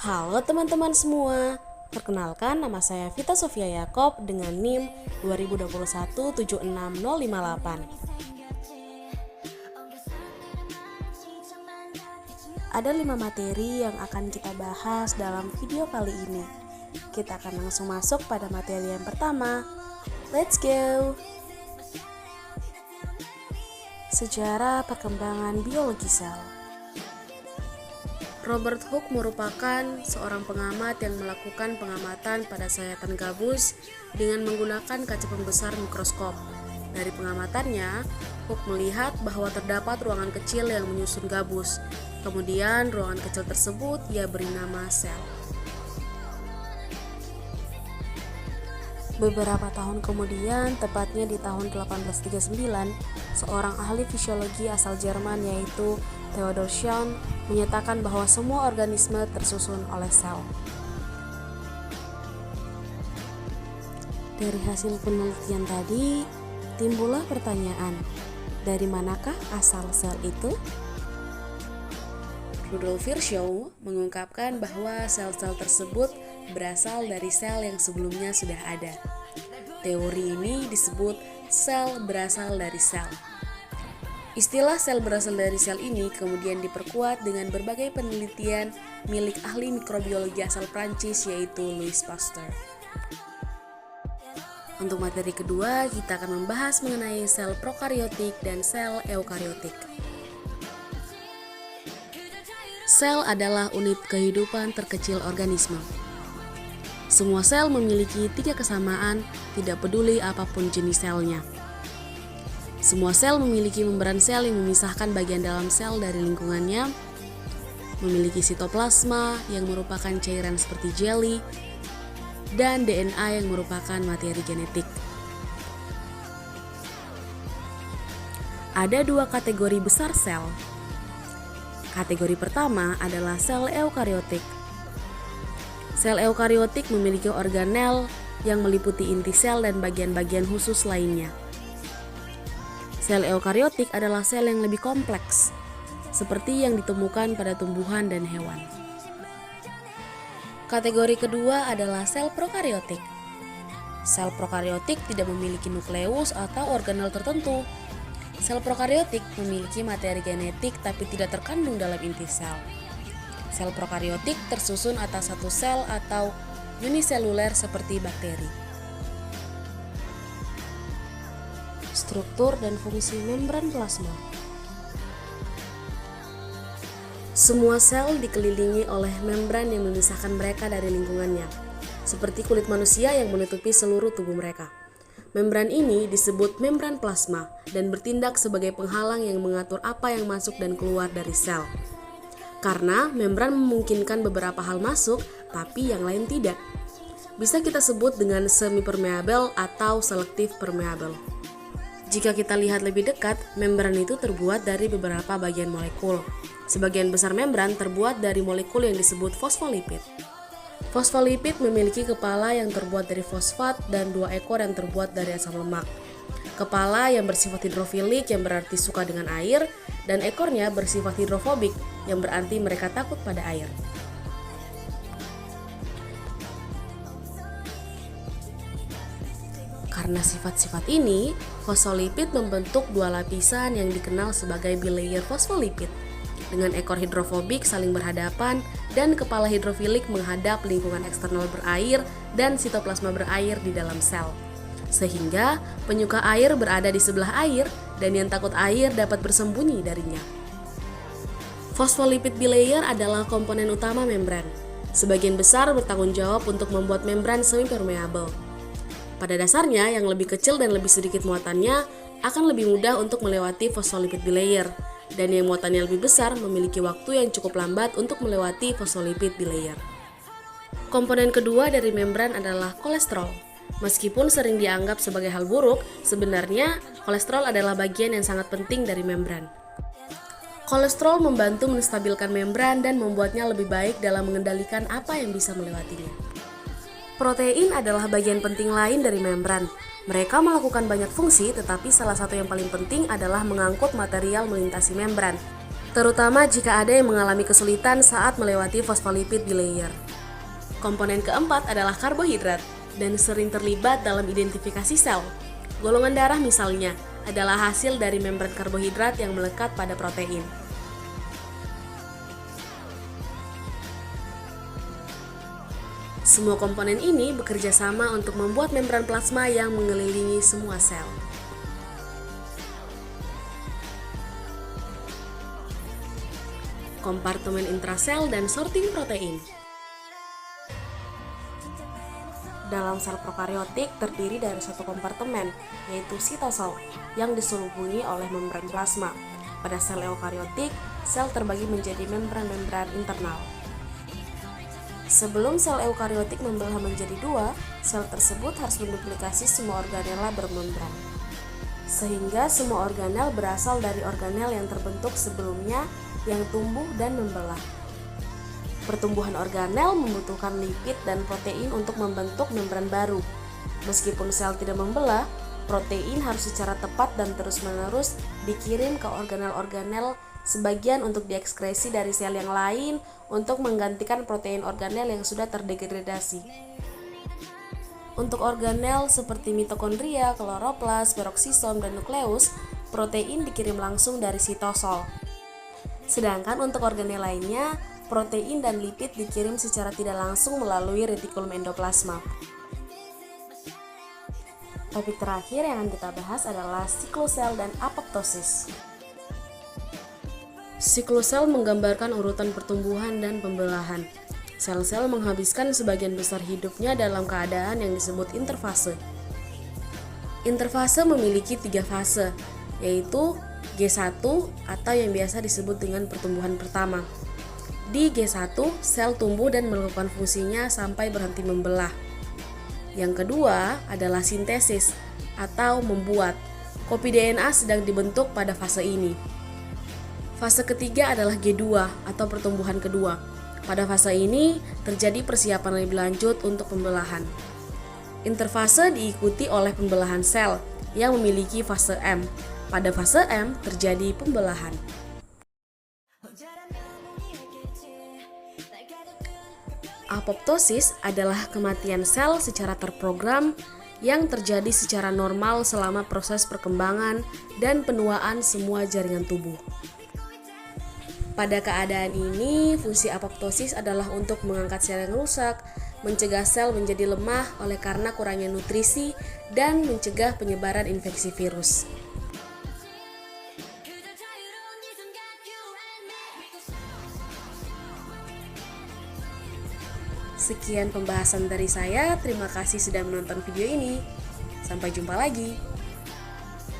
Halo teman-teman semua, perkenalkan nama saya Vita Sofia Yakob dengan NIM 2021-76058. Ada 5 materi yang akan kita bahas dalam video kali ini. Kita akan langsung masuk pada materi yang pertama. Let's go! Sejarah perkembangan biologi sel. Robert Hooke merupakan seorang pengamat yang melakukan pengamatan pada sayatan gabus dengan menggunakan kaca pembesar mikroskop. Dari pengamatannya, Hooke melihat bahwa terdapat ruangan kecil yang menyusun gabus. Kemudian, ruangan kecil tersebut ia beri nama sel. Beberapa tahun kemudian, tepatnya di tahun 1839, seorang ahli fisiologi asal Jerman yaitu Theodor Schwann menyatakan bahwa semua organisme tersusun oleh sel. Dari hasil penelitian tadi, timbullah pertanyaan, dari manakah asal sel itu? Rudolf Virchow mengungkapkan bahwa sel-sel tersebut berasal dari sel yang sebelumnya sudah ada. Teori ini disebut sel berasal dari sel. Istilah sel berasal dari sel ini kemudian diperkuat dengan berbagai penelitian milik ahli mikrobiologi asal Prancis yaitu Louis Pasteur. Untuk materi kedua, kita akan membahas mengenai sel prokariotik dan sel eukariotik. Sel adalah unit kehidupan terkecil organisme. Semua sel memiliki 3 kesamaan, tidak peduli apapun jenis selnya. Semua sel memiliki membran sel yang memisahkan bagian dalam sel dari lingkungannya, memiliki sitoplasma yang merupakan cairan seperti jelly, dan DNA yang merupakan materi genetik. Ada 2 kategori besar sel. Kategori pertama adalah sel eukariotik. Sel eukariotik memiliki organel yang meliputi inti sel dan bagian-bagian khusus lainnya. Sel eukariotik adalah sel yang lebih kompleks, seperti yang ditemukan pada tumbuhan dan hewan. Kategori kedua adalah sel prokariotik. Sel prokariotik tidak memiliki nukleus atau organel tertentu. Sel prokariotik memiliki materi genetik tapi tidak terkandung dalam inti sel. Sel prokariotik tersusun atas satu sel atau uniseluler seperti bakteri. Struktur dan fungsi membran plasma. Semua sel dikelilingi oleh membran yang memisahkan mereka dari lingkungannya, seperti kulit manusia yang menutupi seluruh tubuh mereka. Membran ini disebut membran plasma dan bertindak sebagai penghalang yang mengatur apa yang masuk dan keluar dari sel. Karena membran memungkinkan beberapa hal masuk, tapi yang lain tidak. Bisa kita sebut dengan semi-permeabel atau selektif permeabel. Jika kita lihat lebih dekat, membran itu terbuat dari beberapa bagian molekul. Sebagian besar membran terbuat dari molekul yang disebut fosfolipid. Fosfolipid memiliki kepala yang terbuat dari fosfat dan 2 ekor yang terbuat dari asam lemak. Kepala yang bersifat hidrofilik yang berarti suka dengan air, dan ekornya bersifat hidrofobik yang berarti mereka takut pada air. Karena sifat-sifat ini, fosfolipid membentuk 2 lapisan yang dikenal sebagai bilayer fosfolipid, dengan ekor hidrofobik saling berhadapan dan kepala hidrofilik menghadap lingkungan eksternal berair dan sitoplasma berair di dalam sel. Sehingga penyuka air berada di sebelah air dan yang takut air dapat bersembunyi darinya. Fosfolipid bilayer adalah komponen utama membran. Sebagian besar bertanggung jawab untuk membuat membran semi-permeabel. Pada dasarnya, yang lebih kecil dan lebih sedikit muatannya akan lebih mudah untuk melewati fosfolipid bilayer, dan yang muatannya lebih besar memiliki waktu yang cukup lambat untuk melewati fosfolipid bilayer. Komponen kedua dari membran adalah kolesterol. Meskipun sering dianggap sebagai hal buruk, sebenarnya kolesterol adalah bagian yang sangat penting dari membran. Kolesterol membantu menstabilkan membran dan membuatnya lebih baik dalam mengendalikan apa yang bisa melewatinya. Protein adalah bagian penting lain dari membran. Mereka melakukan banyak fungsi, tetapi salah satu yang paling penting adalah mengangkut material melintasi membran. terutama jika ada yang mengalami kesulitan saat melewati fosfolipid bilayer. Komponen keempat adalah karbohidrat dan sering terlibat dalam identifikasi sel. Golongan darah misalnya adalah hasil dari membran karbohidrat yang melekat pada protein. Semua komponen ini bekerja sama untuk membuat membran plasma yang mengelilingi semua sel. Kompartemen intrasel dan sorting protein. Dalam sel prokariotik terdiri dari satu kompartemen, yaitu sitosol, yang diselubungi oleh membran plasma. Pada sel eukariotik, sel terbagi menjadi membran-membran internal. Sebelum sel eukariotik membelah menjadi dua, sel tersebut harus menduplikasi semua organela bermembran. Sehingga semua organel berasal dari organel yang terbentuk sebelumnya yang tumbuh dan membelah. Pertumbuhan organel membutuhkan lipid dan protein untuk membentuk membran baru. Meskipun sel tidak membelah, protein harus secara tepat dan terus-menerus dikirim ke organel-organel, sebagian untuk diekskresi dari sel yang lain untuk menggantikan protein organel yang sudah terdegradasi. Untuk organel seperti mitokondria, kloroplas, peroksisom, dan nukleus, protein dikirim langsung dari sitosol. Sedangkan untuk organel lainnya, protein dan lipid dikirim secara tidak langsung melalui retikulum endoplasma. Topik terakhir yang akan kita bahas adalah siklosel dan apoptosis. Siklosel menggambarkan urutan pertumbuhan dan pembelahan. Sel-sel menghabiskan sebagian besar hidupnya dalam keadaan yang disebut interfase. Interfase memiliki 3 fase, yaitu G1 atau yang biasa disebut dengan pertumbuhan pertama. Di G1, sel tumbuh dan melakukan fungsinya sampai berhenti membelah. Yang kedua adalah sintesis atau membuat. Kopi DNA sedang dibentuk pada fase ini. Fase ketiga adalah G2 atau pertumbuhan kedua. Pada fase ini terjadi persiapan lebih lanjut untuk pembelahan. Interfase diikuti oleh pembelahan sel yang memiliki fase M. Pada fase M terjadi pembelahan. Apoptosis adalah kematian sel secara terprogram yang terjadi secara normal selama proses perkembangan dan penuaan semua jaringan tubuh. Pada keadaan ini, fungsi apoptosis adalah untuk mengangkat sel yang rusak, mencegah sel menjadi lemah oleh karena kurangnya nutrisi, dan mencegah penyebaran infeksi virus. Sekian pembahasan dari saya, terima kasih sudah menonton video ini. Sampai jumpa lagi.